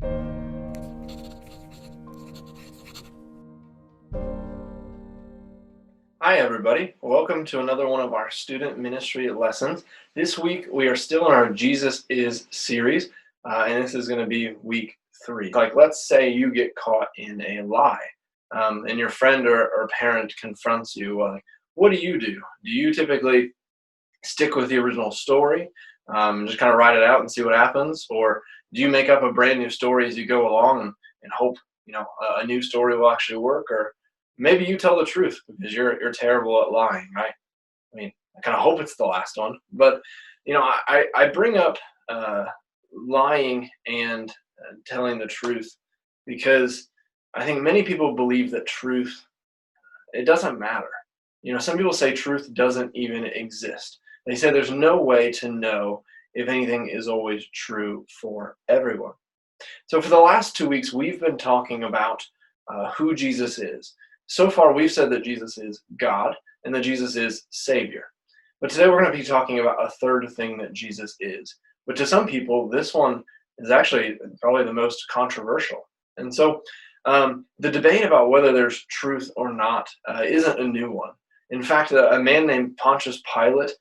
Hi, everybody. Welcome to another one of our student ministry lessons. This week, we are still in our Jesus Is series, and this is going to be week 3. Like, let's say you get caught in a lie, and your friend or parent confronts you. What do? Do you typically stick with the original story, just kind of write it out and see what happens, or do you make up a brand new story as you go along and hope a new story will actually work, or maybe you tell the truth because you're terrible at lying, right? I mean, I kind of hope it's the last one, but I bring up uh, lying and telling the truth because I think many people believe that truth, it doesn't matter. Some people say truth doesn't even exist. They say there's no way to know if anything is always true for everyone. So, for the last 2 weeks, we've been talking about who Jesus is. So far, we've said that Jesus is God and that Jesus is Savior. But today, we're going to be talking about a third thing that Jesus is. But to some people, this one is actually probably the most controversial. And so, the debate about whether there's truth or not isn't a new one. In fact, a man named Pontius Pilate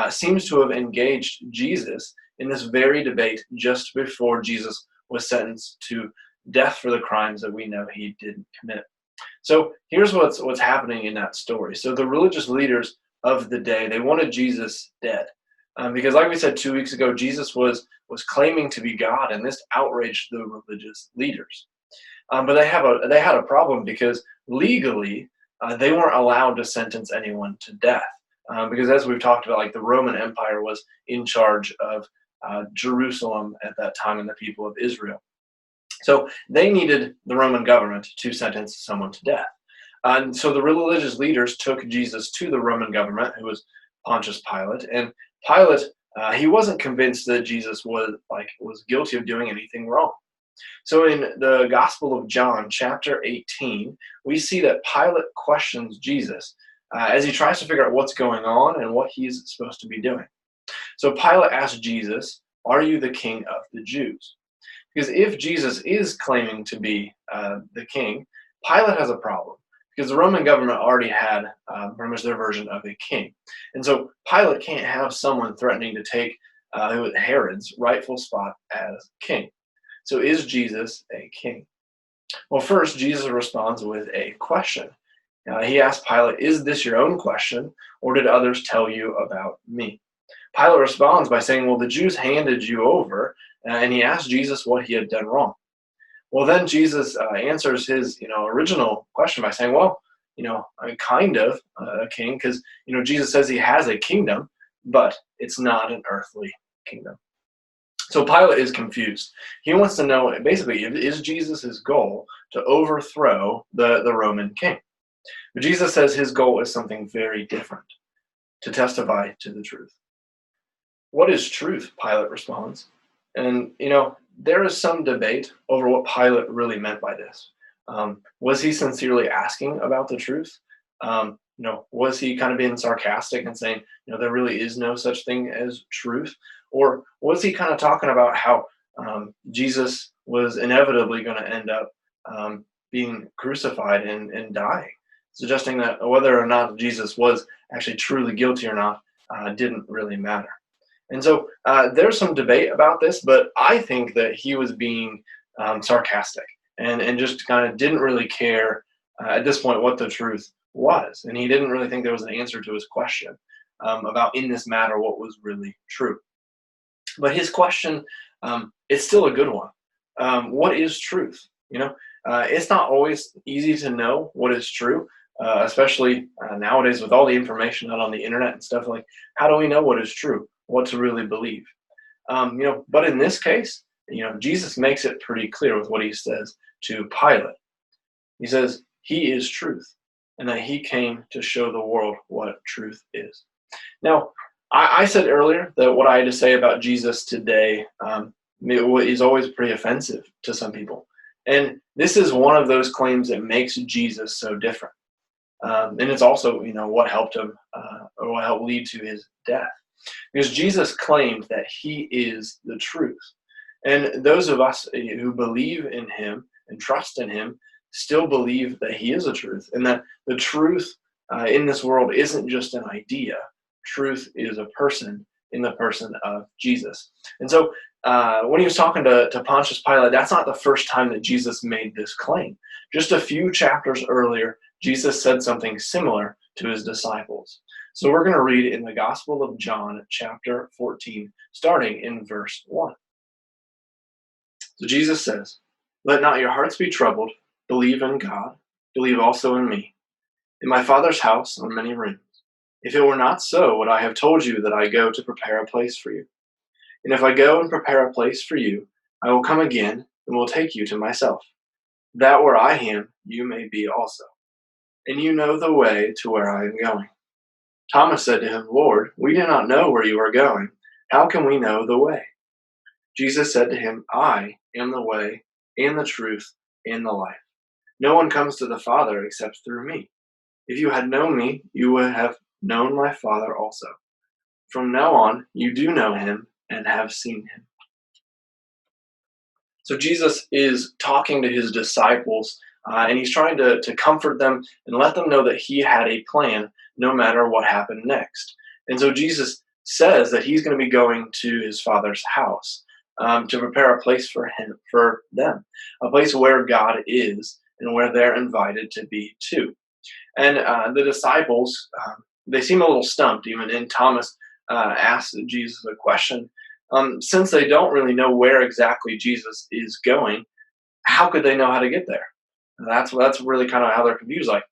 seems to have engaged Jesus in this very debate just before Jesus was sentenced to death for the crimes that we know he didn't commit. So here's what's happening in that story. So the religious leaders of the day, they wanted Jesus dead, because, like we said 2 weeks ago, Jesus was claiming to be God, and this outraged the religious leaders. But they had a problem because legally they weren't allowed to sentence anyone to death, because, as we've talked about, like, the Roman Empire was in charge of Jerusalem at that time and the people of Israel. So they needed the Roman government to sentence someone to death. And so the religious leaders took Jesus to the Roman government, who was Pontius Pilate. And Pilate, he wasn't convinced that Jesus was guilty of doing anything wrong. So in the Gospel of John, chapter 18, we see that Pilate questions Jesus as he tries to figure out what's going on and what he's supposed to be doing. So Pilate asked Jesus, "Are you the king of the Jews?" Because if Jesus is claiming to be the king, Pilate has a problem because the Roman government already had pretty much their version of a king. And so Pilate can't have someone threatening to take Herod's rightful spot as king. So is Jesus a king? Well, first, Jesus responds with a question. He asked Pilate, "Is this your own question, or did others tell you about me?" Pilate responds by saying, "Well, the Jews handed you over," and he asked Jesus what he had done wrong. Well, then Jesus answers his original question by saying, "Well, I'm kind of a king, because Jesus says he has a kingdom, but it's not an earthly kingdom." So Pilate is confused. He wants to know, basically, is Jesus' goal to overthrow the Roman king? But Jesus says his goal is something very different: to testify to the truth. "What is truth?" Pilate responds. And, there is some debate over what Pilate really meant by this. Was he sincerely asking about the truth? Was he kind of being sarcastic and saying, there really is no such thing as truth? Or was he kind of talking about how Jesus was inevitably going to end up being crucified and dying, suggesting that whether or not Jesus was actually truly guilty or not didn't really matter? And so there's some debate about this, but I think that he was being sarcastic and just kind of didn't really care at this point what the truth was. And he didn't really think there was an answer to his question about, in this matter, what was really true. But his question, it's still a good one. What is truth? It's not always easy to know what is true, especially nowadays with all the information out on the internet and stuff. Like, how do we know what is true, what to really believe? But in this case, Jesus makes it pretty clear with what he says to Pilate. He says he is truth, and that he came to show the world what truth is. Now, I said earlier that what I had to say about Jesus today is always pretty offensive to some people. And this is one of those claims that makes Jesus so different. And it's also, what helped him, or what helped lead to his death. Because Jesus claimed that he is the truth. And those of us who believe in him and trust in him still believe that he is a truth, and that the truth in this world isn't just an idea. Truth is a person in the person of Jesus. And so when he was talking to Pontius Pilate, that's not the first time that Jesus made this claim. Just a few chapters earlier, Jesus said something similar to his disciples. So we're going to read in the Gospel of John, chapter 14, starting in verse 1. So Jesus says, "Let not your hearts be troubled. Believe in God. Believe also in me. In my Father's house are many rooms. If it were not so, would I have told you that I go to prepare a place for you? And if I go and prepare a place for you, I will come again and will take you to myself, that where I am, you may be also. And you know the way to where I am going." Thomas said to him, "Lord, we do not know where you are going. How can we know the way?" Jesus said to him, "I am the way and the truth and the life. No one comes to the Father except through me. If you had known me, you would have known my Father also. From now on, you do know him and have seen him." So Jesus is talking to his disciples, and he's trying to comfort them and let them know that he had a plan no matter what happened next. And so Jesus says that he's going to be going to his Father's house to prepare a place for them, a place where God is and where they're invited to be too. And the disciples, they seem a little stumped even. And Thomas asked Jesus a question. Since they don't really know where exactly Jesus is going, how could they know how to get there? And that's really kind of how they're confused. Like,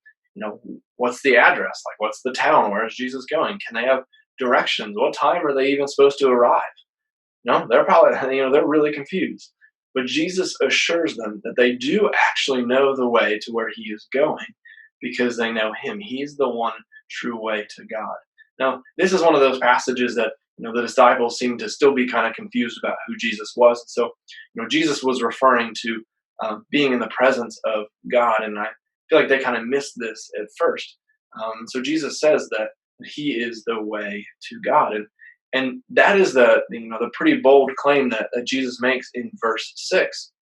what's the address? Like, what's the town? Where is Jesus going? Can they have directions? What time are they even supposed to arrive? No, they're probably, they're really confused. But Jesus assures them that they do actually know the way to where he is going because they know him. He's the one true way to God. Now, this is one of those passages that the disciples seem to still be kind of confused about who Jesus was. And so, Jesus was referring to being in the presence of God, and I feel like they kind of missed this at first. So Jesus says that he is the way to God, and that is the pretty bold claim that Jesus makes in verse 6.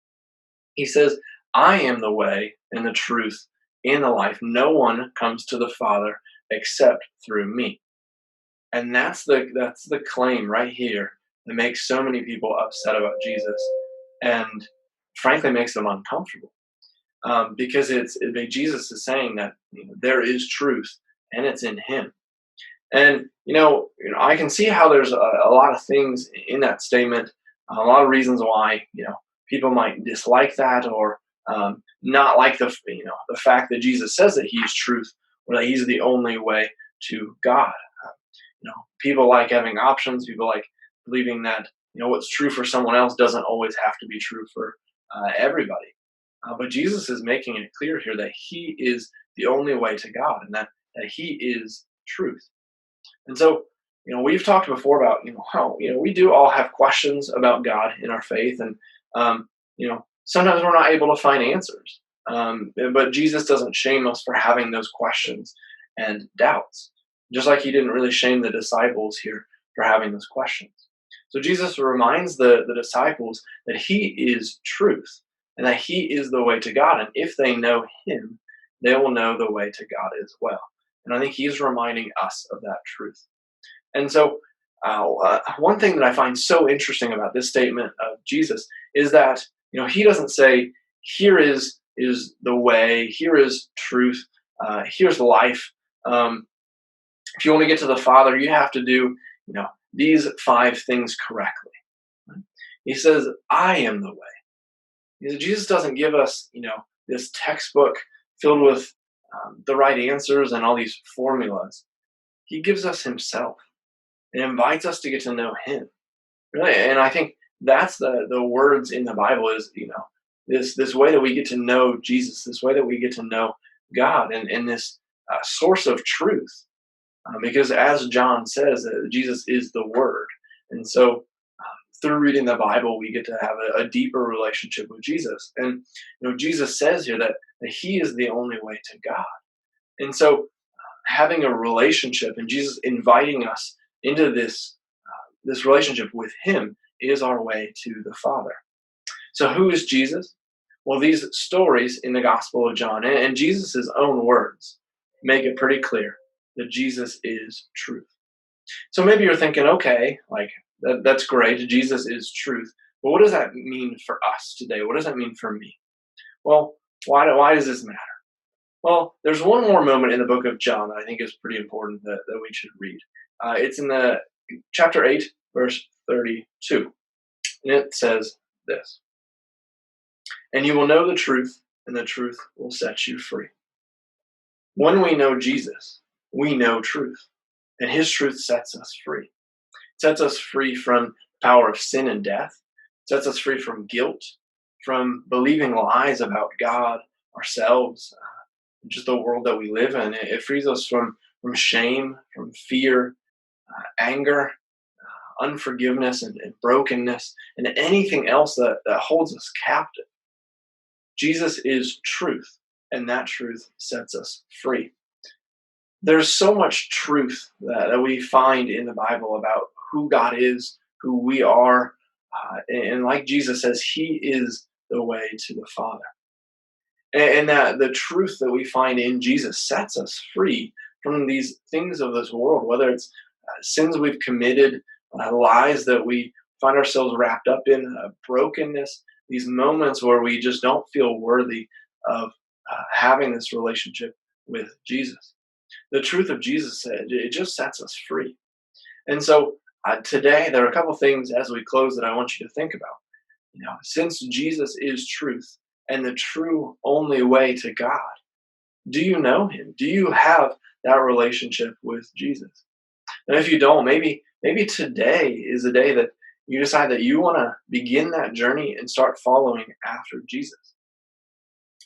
He says, "I am the way and the truth and the life. No one comes to the Father except through me." And that's the claim right here that makes so many people upset about Jesus, and frankly makes them uncomfortable, because Jesus is saying that there is truth and it's in Him. And I can see how there's a lot of things in that statement, a lot of reasons why people might dislike that, or not like the fact that Jesus says that He's truth, or that He's the only way to God. People like having options. People like believing that what's true for someone else doesn't always have to be true for everybody. But Jesus is making it clear here that He is the only way to God, and that He is truth. And so, we've talked before about how we do all have questions about God in our faith, and sometimes we're not able to find answers. But Jesus doesn't shame us for having those questions and doubts, just like He didn't really shame the disciples here for having those questions. So Jesus reminds the disciples that He is truth and that He is the way to God. And if they know Him, they will know the way to God as well. And I think He's reminding us of that truth. And so one thing that I find so interesting about this statement of Jesus is that He doesn't say, here is the way, here is truth, here's life. If you want to get to the Father, you have to do these 5 things correctly. Right? He says, "I am the way." Jesus doesn't give us this textbook filled with the right answers and all these formulas. He gives us Himself and invites us to get to know Him. Really, and I think that's the words in the Bible is this way that we get to know Jesus, this way that we get to know God, and this source of truth. Because as John says, Jesus is the Word, and so through reading the Bible, we get to have a deeper relationship with Jesus. And Jesus says here that He is the only way to God. And so having a relationship and Jesus inviting us into this relationship with Him is our way to the Father. So who is Jesus? Well, these stories in the Gospel of John and Jesus' own words make it pretty clear that Jesus is truth. So maybe you're thinking, okay, like that's great. Jesus is truth. But what does that mean for us today? What does that mean for me? Well, why does this matter? Well, there's one more moment in the book of John that I think is pretty important that we should read. It's in the chapter 8, verse 32. And it says this: "And you will know the truth, and the truth will set you free." When we know Jesus, we know truth, and his truth sets us free. It sets us free from the power of sin and death. It sets us free from guilt, from believing lies about God, ourselves, just the world that we live in. It frees us from shame, from fear, anger, unforgiveness, and brokenness, and anything else that holds us captive. Jesus is truth, and that truth sets us free. There's so much truth that we find in the Bible about who God is, who we are, and like Jesus says, he is the way to the Father. And that the truth that we find in Jesus sets us free from these things of this world, whether it's sins we've committed, lies that we find ourselves wrapped up in, brokenness, these moments where we just don't feel worthy of having this relationship with Jesus. The truth of Jesus, it just sets us free. And so today, there are a couple things as we close that I want you to think about. Since Jesus is truth and the true only way to God, do you know him? Do you have that relationship with Jesus? And if you don't, maybe today is the day that you decide that you want to begin that journey and start following after Jesus.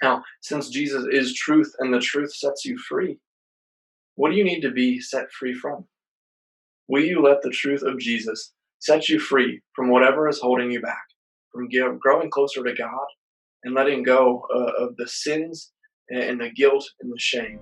Now, since Jesus is truth and the truth sets you free, what do you need to be set free from? Will you let the truth of Jesus set you free from whatever is holding you back, from growing closer to God and letting go of the sins and the guilt and the shame